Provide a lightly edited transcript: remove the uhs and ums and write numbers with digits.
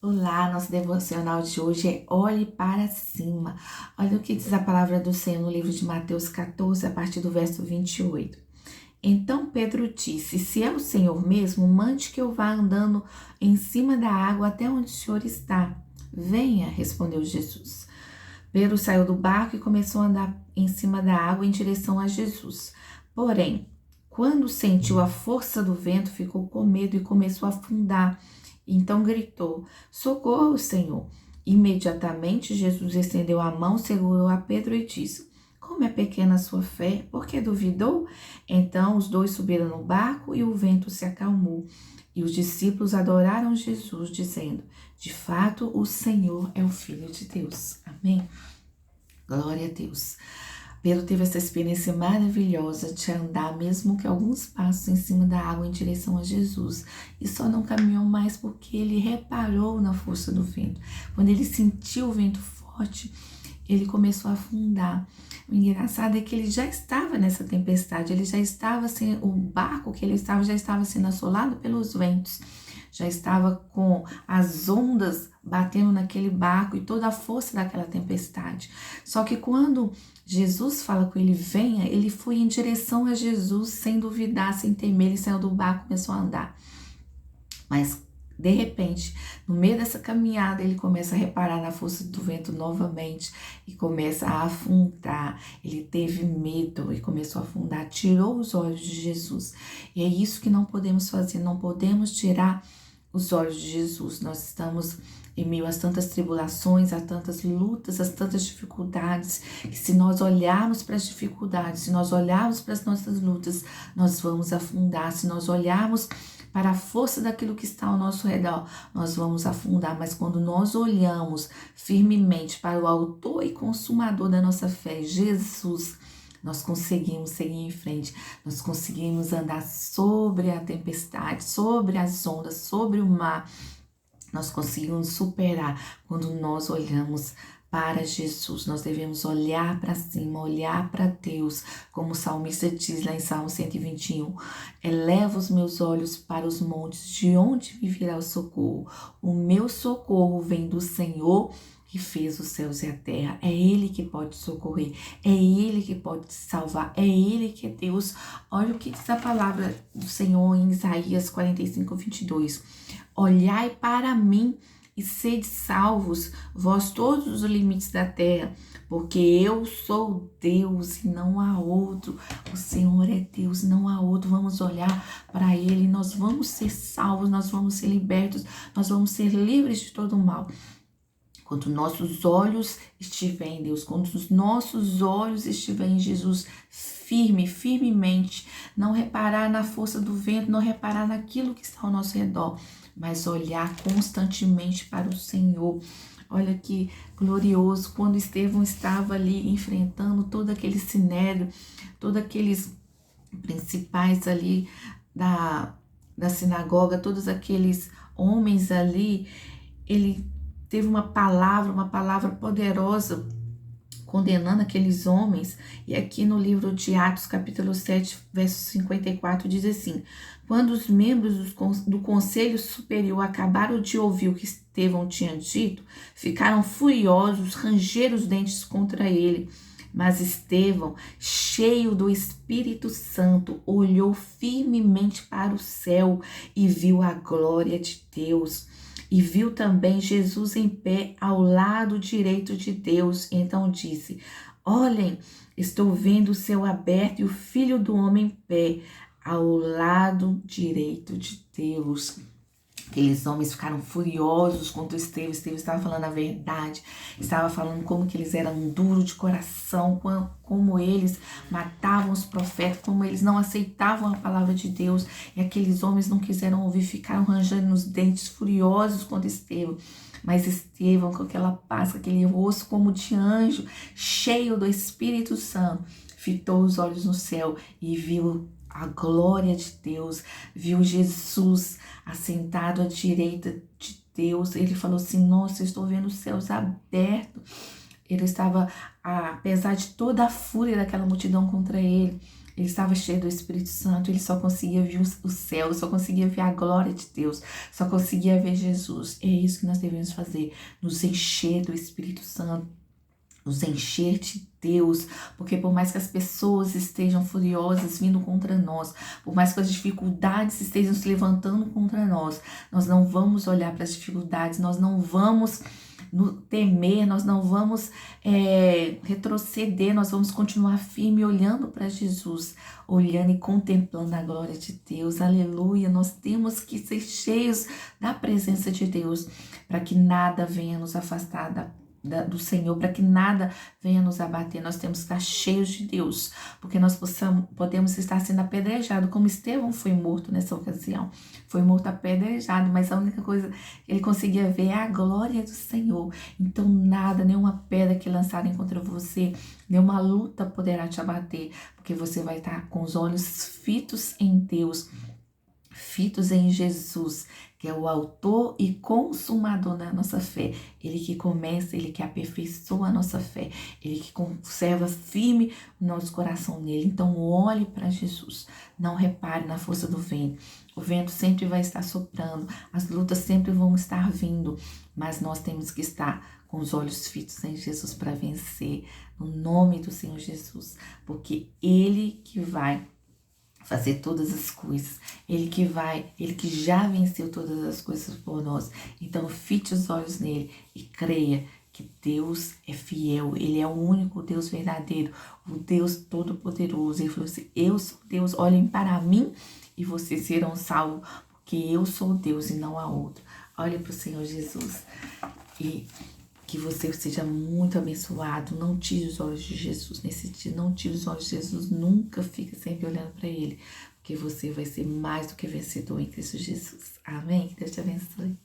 Olá, nosso devocional de hoje é Olhe para cima. Olha o que diz a palavra do Senhor no livro de Mateus 14, a partir do verso 28. Então Pedro disse: Se é o Senhor mesmo, mande que eu vá andando em cima da água até onde o Senhor está. Venha, respondeu Jesus. Pedro saiu do barco e começou a andar em cima da água em direção a Jesus. Porém, quando sentiu a força do vento, ficou com medo e começou a afundar. Então gritou: Socorro, Senhor! Imediatamente Jesus estendeu a mão, segurou a Pedro e disse: Como é pequena a sua fé, por que duvidou? Então os dois subiram no barco e o vento se acalmou. E os discípulos adoraram Jesus, dizendo: De fato, o Senhor é o Filho de Deus. Amém? Glória a Deus. Pedro teve essa experiência maravilhosa de andar, mesmo que alguns passos em cima da água em direção a Jesus. E só não caminhou mais porque ele reparou na força do vento. Quando ele sentiu o vento forte, ele começou a afundar. O engraçado é que ele já estava nessa tempestade, ele já estava assim, o barco que ele estava já estava sendo assolado pelos ventos. Já estava com as ondas batendo naquele barco e toda a força daquela tempestade. Só que quando Jesus fala com ele, venha, ele foi em direção a Jesus sem duvidar, sem temer, ele saiu do barco e começou a andar. Mas, de repente, no meio dessa caminhada, ele começa a reparar na força do vento novamente e começa a afundar. Ele teve medo e começou a afundar, tirou os olhos de Jesus. E é isso que não podemos fazer, não podemos tirar os olhos de Jesus. Nós estamos em meio a tantas tribulações, a tantas lutas, a tantas dificuldades, que se nós olharmos para as dificuldades, se nós olharmos para as nossas lutas, nós vamos afundar. Se nós olharmos para a força daquilo que está ao nosso redor, nós vamos afundar. Mas quando nós olhamos firmemente para o autor e consumador da nossa fé, Jesus, nós conseguimos seguir em frente, nós conseguimos andar sobre a tempestade, sobre as ondas, sobre o mar. Nós conseguimos superar quando nós olhamos para Jesus. Nós devemos olhar para cima, olhar para Deus, como o salmista diz lá em Salmo 121. Eleva os meus olhos para os montes, de onde me virá o socorro? O meu socorro vem do Senhor, que fez os céus e a terra. É Ele que pode socorrer, é Ele que pode te salvar, é Ele que é Deus. Olha o que diz a palavra do Senhor em Isaías 45, 22. Olhai para mim e sede salvos, vós todos os limites da terra, porque eu sou Deus e não há outro. O Senhor é Deus, não há outro. Vamos olhar para Ele, nós vamos ser salvos, nós vamos ser libertos, nós vamos ser livres de todo o mal. Quando nossos olhos estiverem em Deus, quando os nossos olhos estiverem em Jesus, firmemente, não reparar na força do vento, não reparar naquilo que está ao nosso redor, mas olhar constantemente para o Senhor. Olha que glorioso, quando Estevão estava ali enfrentando todo aquele sinédrio, todos aqueles principais ali da sinagoga, todos aqueles homens ali, ele teve uma palavra poderosa condenando aqueles homens. E aqui no livro de Atos, capítulo 7, verso 54, diz assim: Quando os membros do Conselho Superior acabaram de ouvir o que Estevão tinha dito, ficaram furiosos, rangeram os dentes contra ele. Mas Estevão, cheio do Espírito Santo, olhou firmemente para o céu e viu a glória de Deus. E viu também Jesus em pé ao lado direito de Deus. Então disse: Olhem, estou vendo o céu aberto e o Filho do Homem em pé ao lado direito de Deus. Aqueles homens ficaram furiosos contra o Estevão. Estevão estava falando a verdade, estava falando como que eles eram duros de coração, como eles matavam os profetas, como eles não aceitavam a palavra de Deus. E aqueles homens não quiseram ouvir, ficaram ranjando nos dentes, furiosos contra Estevão. Mas Estevão, com aquela paz, com aquele rosto como de anjo, cheio do Espírito Santo, fitou os olhos no céu e viu a glória de Deus, viu Jesus assentado à direita de Deus. Ele falou assim: nossa, eu estou vendo os céus abertos. Ele estava, apesar de toda a fúria daquela multidão contra ele, ele estava cheio do Espírito Santo, ele só conseguia ver o céu, só conseguia ver a glória de Deus, só conseguia ver Jesus. É isso que nós devemos fazer, nos encher do Espírito Santo, nos encher de Deus, porque por mais que as pessoas estejam furiosas vindo contra nós, por mais que as dificuldades estejam se levantando contra nós, nós não vamos olhar para as dificuldades, nós não vamos temer, nós não vamos retroceder, nós vamos continuar firme olhando para Jesus, olhando e contemplando a glória de Deus. Aleluia! Nós temos que ser cheios da presença de Deus para que nada venha nos afastar do Senhor, para que nada venha nos abater. Nós temos que estar cheios de Deus, porque nós podemos estar sendo apedrejados, como Estevão foi morto nessa ocasião. Foi morto apedrejado, mas a única coisa que ele conseguia ver é a glória do Senhor. Então nada, nenhuma pedra que lançarem contra você, nenhuma luta poderá te abater, porque você vai estar com os olhos fitos em Deus, fitos em Jesus, que é o autor e consumador da nossa fé. Ele que começa, ele que aperfeiçoa a nossa fé, ele que conserva firme o nosso coração nele. Então olhe para Jesus, não repare na força do vento. O vento sempre vai estar soprando, as lutas sempre vão estar vindo, mas nós temos que estar com os olhos fitos em Jesus para vencer, no nome do Senhor Jesus, porque ele que vai fazer todas as coisas, ele que já venceu todas as coisas por nós. Então fite os olhos nele e creia que Deus é fiel, ele é o único Deus verdadeiro, o Deus todo-poderoso. Ele falou assim: eu sou Deus, olhem para mim e vocês serão salvos, porque eu sou Deus e não há outro. Olhe para o Senhor Jesus e que você seja muito abençoado. Não tire os olhos de Jesus nesse dia. Não tire os olhos de Jesus. Nunca fique sempre olhando para ele. Porque você vai ser mais do que vencedor em Cristo Jesus. Amém? Que Deus te abençoe.